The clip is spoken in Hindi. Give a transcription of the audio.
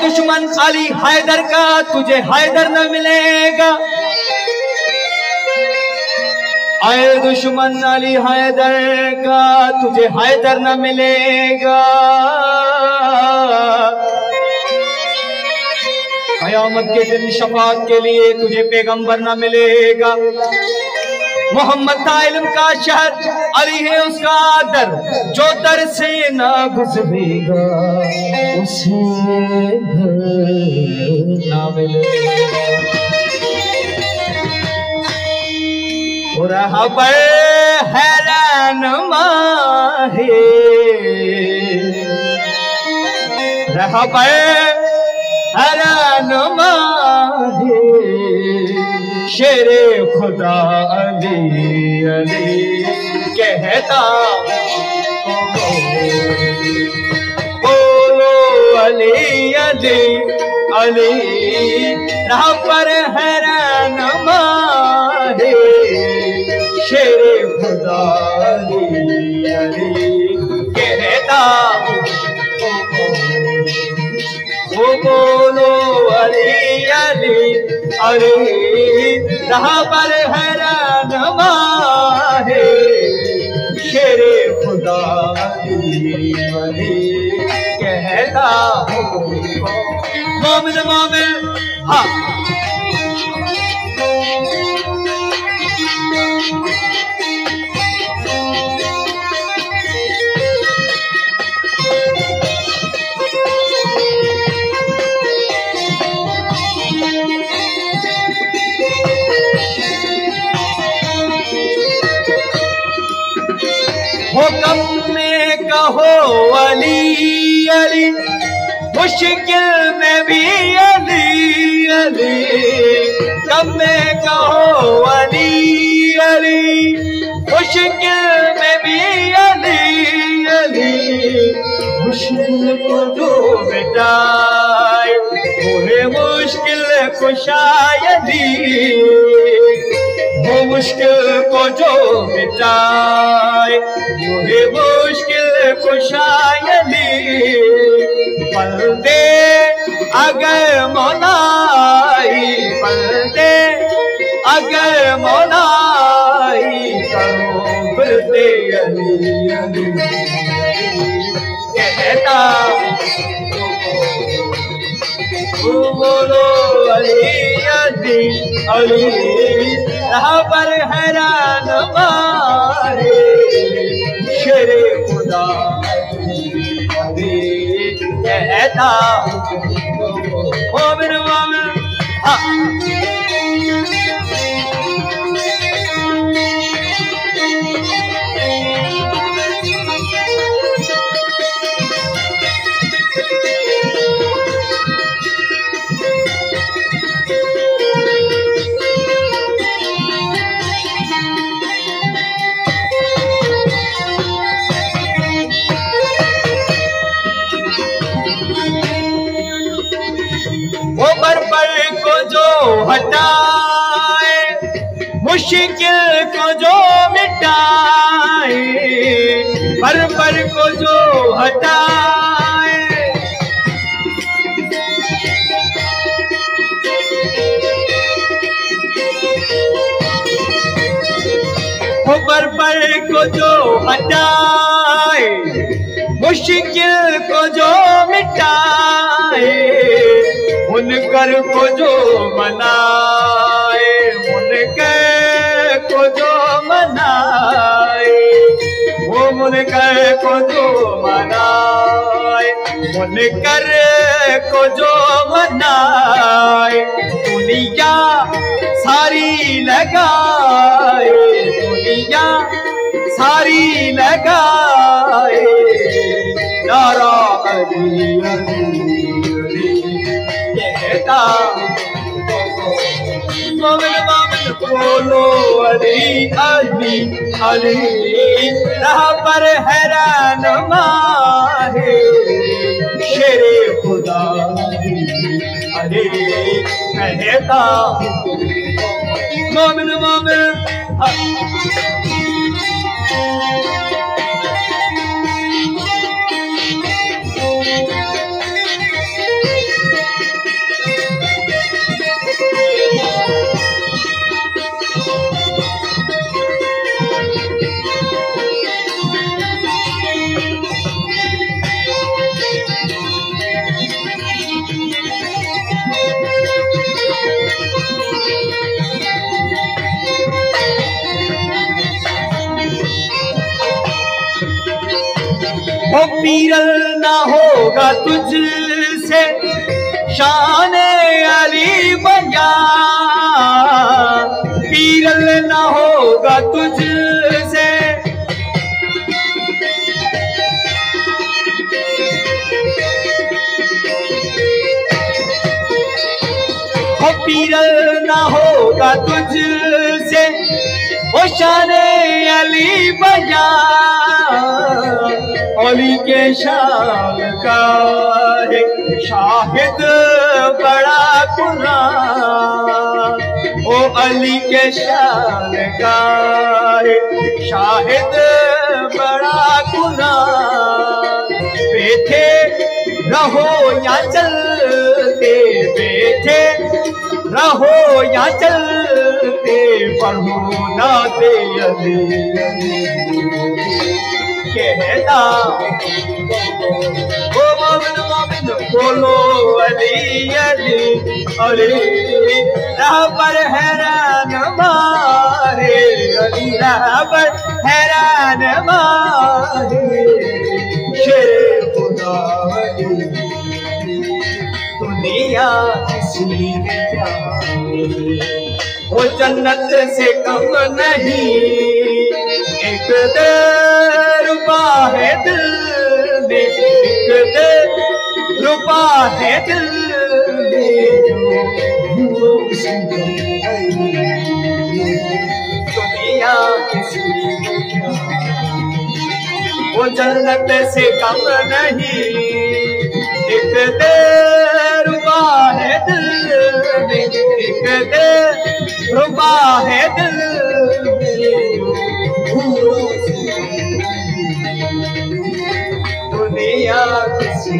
दुश्मन अली हैदर का तुझे हैदर न मिलेगा, आए दुश्मन अली हैदर का तुझे हैदर न मिलेगा। कयामत के दिन शफाअत के लिए तुझे पैगंबर न मिलेगा। मोहम्मद था इल्म का शहर, अली है उसका दर, जो दर से ना गुजरेगा उसे ना मिलेगा। रहबर हैरान माहे, रहबर हैरान माहे, शेरे खुदा अली अली कहता बोलो अली अली अली, रहबर हैरान माहे, शेरे खुदा अली अली कहता वो बोलो अली अली अली, रहबर हैरान माहे, शेरे खुदा अली अली कहता मोमिन मोमिन। हाँ हुक्म में कहो अली अली, मुश्किल में भी अली अली, कम में कहो अली अली, मुश्किल में भी अली अली, मुश्किल को जो मिटाए वो है मुश्किल कुशायदी, वो मुश्किल को जो मिटाए वो है मुश्किल कुशायदी। बंदे अगर मौलाई, बंदे अगर मौलाई करो फिरते अली अली कहता बोलो अली अली अली, रहबर हैरान मारे, शेरे खुदा अली कहता मोमिन मोमिन। वो बरबर को जो हटाए, मुश्किल को जो मिटाए, बरबर को जो हटाए, वो बरबर को जो हटाए, मुश्किल को जो मिटाए, मुनकर को जो मनाए, मुनकर को जो मनाए, वो मुनकर को जो मनाए, मुनकर को जो मनाए, दुनिया सारी लगाए, दुनिया सारी लगाए, नारा अली अली कहता मोमिन मोमिन बोलो अली अली अली, रहबर हैरान माहे, शेरे खुदा अली कहता मोमिन मोमिन। हो पीरल ना होगा तुझसे शाने अली बया, पीरल ना होगा तुझसे, हो पीरल ना होगा तुझसे ओ शाने अली बया, अली के शान का है शाहिद बड़ा कुरान, ओ अली के शान का है शाहिद बड़ा कुरान। बैठे रहो या चलते, बैठे रहो या चलते, पढ़ो ना दे कहता ओ मोमिन मोमिन बोलो अली अली अली, राह पर हैरान मारे अली, राह पर हैरान मारे शेर खुदा अली, दुनिया किसी ने जानी वो जन्नत से कम नहीं, एक रुपा है दिल में, एक रुपा है दिल में, दुनिया किसी वो जन्नत से कम नहीं, एक रुपा है दिल में, एक रुपा है दिल में, दुनिया किसी